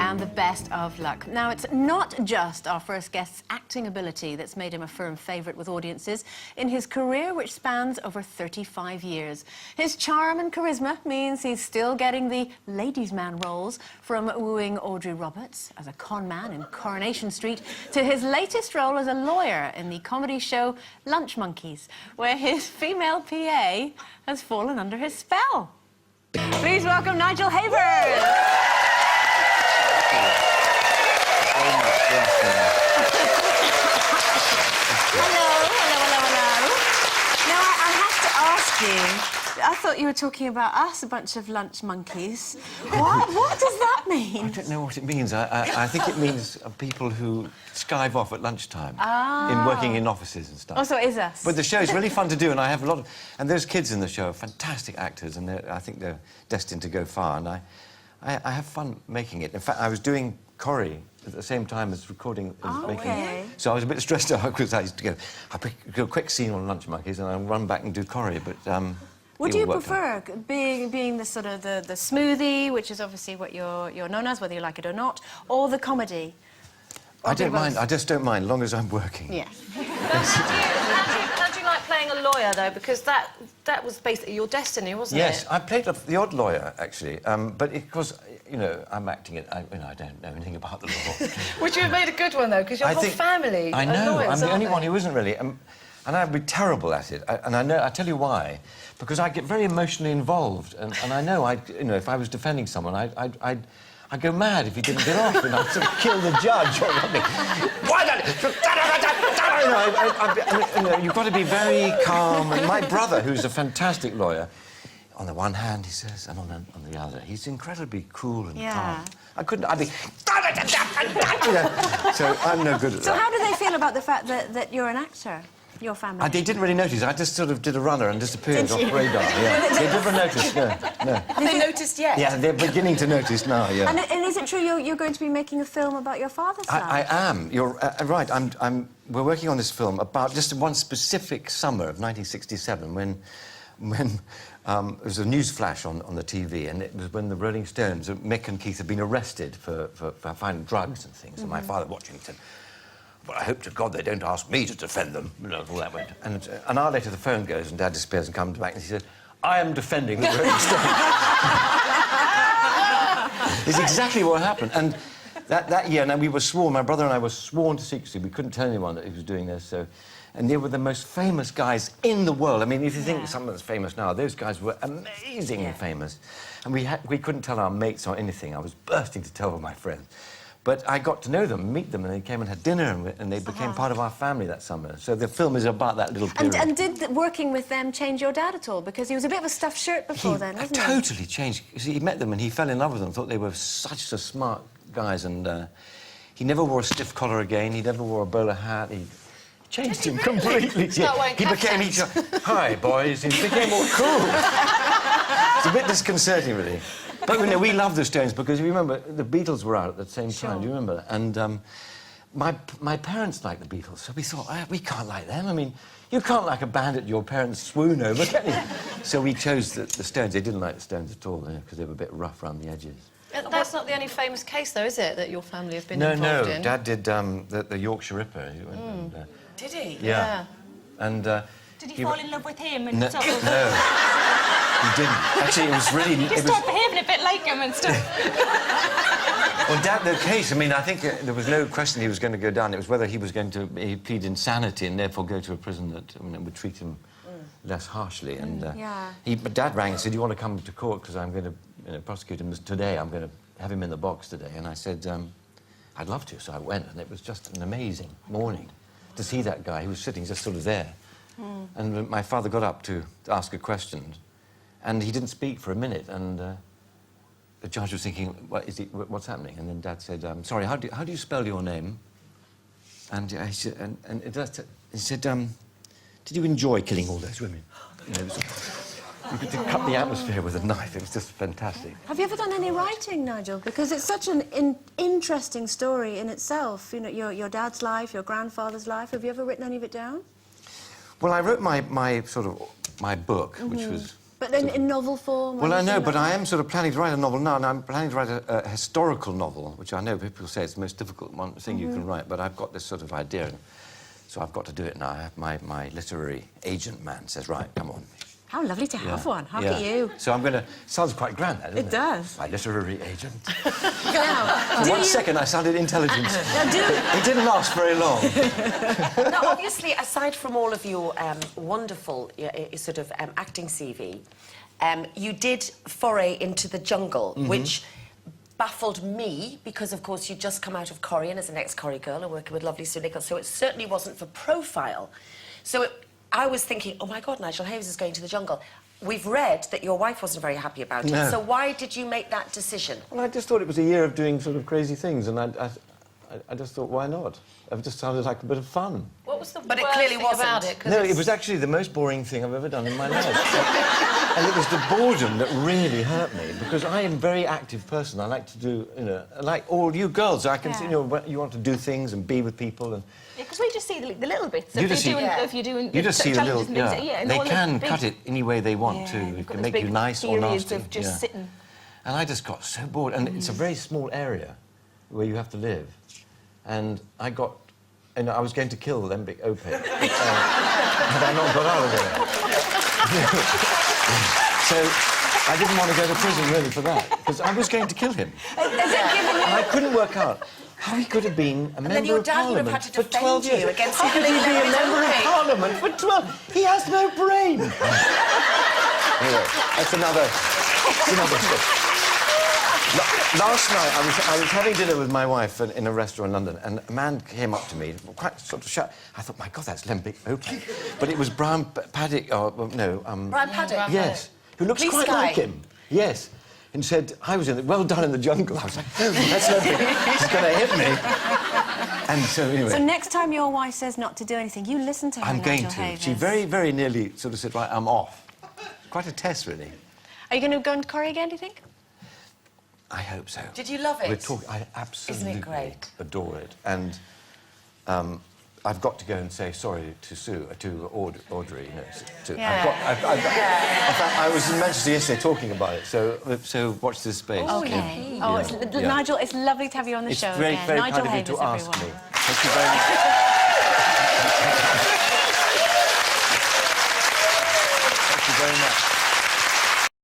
and the best of luck. Now, it's not just our first guest's acting ability that's made him a firm favourite with audiences in his career, which spans over 35 years. His charm and charisma means he's still getting the ladies' man roles, from wooing Audrey Roberts as a con man in Coronation Street to his latest role as a lawyer in the comedy show Lunch Monkeys, where his female PA has fallen under his spell. Please welcome Nigel Havers. Hello. Now, I have to ask you, I thought you were talking about us, a bunch of lunch monkeys. What does that mean? I don't know what it means. I think it means people who skive off at lunchtime in working in offices and stuff. Oh, so it is us. But the show's really fun to do, and I have a lot of... And those kids in the show are fantastic actors, and I think they're destined to go far, and I have fun making it. In fact, I was doing Corrie at the same time as recording and making it. So I was a bit stressed out because I used to do a quick scene on Lunch Monkeys and I'll run back and do Corrie, but what do you prefer, being the sort of the smoothie, which is obviously what you're known as, whether you like it or not, or the comedy? I don't mind. I just don't mind, as long as I'm working. Yeah. How do you like playing a lawyer, though? Because that was basically your destiny, wasn't it? Yes, I played the odd lawyer, actually, but because, you know, I'm acting it, I don't know anything about the law. Would you have made a good one, though? Because your whole family I know, lawyers, I'm the only aren't one who isn't really. And I'd be terrible at it. I tell you why. Because I get very emotionally involved, and I know, you know, if I was defending someone, I'd go mad if he didn't get off, and I'd sort of kill the judge or something. Why not? You know, you've got to be very calm. And my brother, who's a fantastic lawyer, on the one hand, he says, and on the other, he's incredibly cool and calm. I'd be... You know, so I'm no good at that. So how do they feel about the fact that you're an actor? Your family? They didn't really notice. I just sort of did a runner and disappeared off the radar. Yeah. They never noticed. No. Have they noticed yet? Yeah, they're beginning to notice now. Yeah. And is it true you're going to be making a film about your father's life? I am. You're right. We're working on this film about just one specific summer of 1967 when there was a news flash on the TV, and it was when the Rolling Stones, Mick and Keith, had been arrested for finding drugs and things. And my father, watching, he said, "Well, I hope to God they don't ask me to defend them." You know, all that went. And an hour later, the phone goes, and Dad disappears and comes back, and he said, "I am defending the Rolling Stones." It's exactly what happened. And that year, now we were sworn, my brother and I were sworn to secrecy. We couldn't tell anyone that he was doing this, so... And they were the most famous guys in the world. I mean, if you think someone's famous now, those guys were amazingly famous. And we couldn't tell our mates or anything. I was bursting to tell my friends. But I got to know them, meet them, and they came and had dinner, and they became part of our family that summer. So the film is about that little period. And did working with them change your dad at all? Because he was a bit of a stuffed shirt before then, wasn't he? Totally changed. You see, he met them and he fell in love with them, thought they were such smart guys, and he never wore a stiff collar again, he never wore a bowler hat, he changed him completely. He became hi, boys, he became more cool. It's a bit disconcerting, really. But, you know, we love the Stones because, you remember, the Beatles were out at the same time, do you remember? And my parents liked the Beatles, so we thought, we can't like them. I mean, you can't like a band that your parents swoon over, can you? So we chose the Stones. They didn't like the Stones at all, because they were a bit rough around the edges. That's not the only famous case, though, is it, that your family have been involved in? No, Dad did the Yorkshire Ripper. He went and, did he? Yeah. And... did he fall in love with him and no, sort of... No, he didn't. Actually, it was really... You start behaving a bit like him and stuff. Well, Dad, the case, I mean, I think there was no question he was going to go down. It was whether he was going to plead insanity and therefore go to a prison that would treat him less harshly. And but Dad rang and said, "Do you want to come to court? Because I'm going to prosecute him today. I'm going to have him in the box today." And I said, "I'd love to." So I went, and it was just an amazing morning to see that guy. He was sitting just sort of there. And my father got up to ask a question, and he didn't speak for a minute, and the judge was thinking, what's happening? And then Dad said, "Sorry, how do you spell your name?" And he said, "Did you enjoy killing all those women?" You know, you could cut the atmosphere with a knife. It was just fantastic. Have you ever done any writing, Nigel? Because it's such an interesting story in itself. You know, your dad's life, your grandfather's life. Have you ever written any of it down? Well, I wrote my book, which was But then in novel form? Well, I know, but I am sort of planning to write a novel now, and I'm planning to write a historical novel, which I know people say it's the most difficult thing you can write, but I've got this sort of idea, so I've got to do it now. I have my literary agent man says, right, come on. How lovely to have one. How at you. So I'm going to... Sounds quite grand, that, doesn't it? It does. My literary agent. Now, For 1 second, I sounded intelligent. It didn't last very long. Now, obviously, aside from all of your wonderful sort of acting CV, you did foray into the jungle, which baffled me because, of course, you'd just come out of Corian as an ex-Corrie girl and working with lovely Sue Nichols, so it certainly wasn't for profile. So I was thinking, oh, my God, Nigel Havers is going to the jungle. We've read that your wife wasn't very happy about it, so why did you make that decision? Well, I just thought it was a year of doing sort of crazy things, and I just thought, why not? It just sounded like a bit of fun. What was the But it worst clearly thing wasn't. about it? 'Cause No, it was actually the most boring thing I've ever done in my life. And it was the boredom that really hurt me, because I am a very active person. I like to do, you know, like all you girls, I can see, you know, you want to do things and be with people and... Yeah, because we just see the little bits. You just see- If you're doing You just see the little... challenges and things, and they all the can big- cut it any way they want to. they've It got can those make you big nice or periods nasty. of just sitting. And I just got so bored. And it's a very small area where you have to live. And I got... And I was going to kill Lembic Opec. Had I not got out of there. So I didn't want to go to prison, really, for that. Because I was going to kill him. And I couldn't work out how he could have been a member of Parliament for 12 years. Against How could he be a member of Parliament for 12? He has no brain. Anyway, that's another story. Last night, I was having dinner with my wife in a restaurant in London, and a man came up to me, quite sort of shy. I thought, my God, that's Lembic Opec. But it was Brian Paddock, Brian Paddock? Yes, who looks Police quite guy? like him. Yes. And said, I was in it, well done in the jungle. I was like, oh, that's Lembic. He's going to hit me. And so, anyway... So next time your wife says not to do anything, you listen to her, I'm going Nigel to. Havers. She very, very nearly sort of said, right, I'm off. Quite a test, really. Are you going to go into Corrie again, do you think? I hope so. Did you love it? We're talking... I absolutely Isn't it great? adore it. And I've got to go and say sorry to Sue, to Audrey, you know. Yeah. In fact, I was in Manchester yesterday talking about it, so watch this space. OK. Oh, Yeah. Nigel, it's lovely to have you on the show It's very, again. very Nigel kind of you Havers, to ask everyone. me. Thank you very much.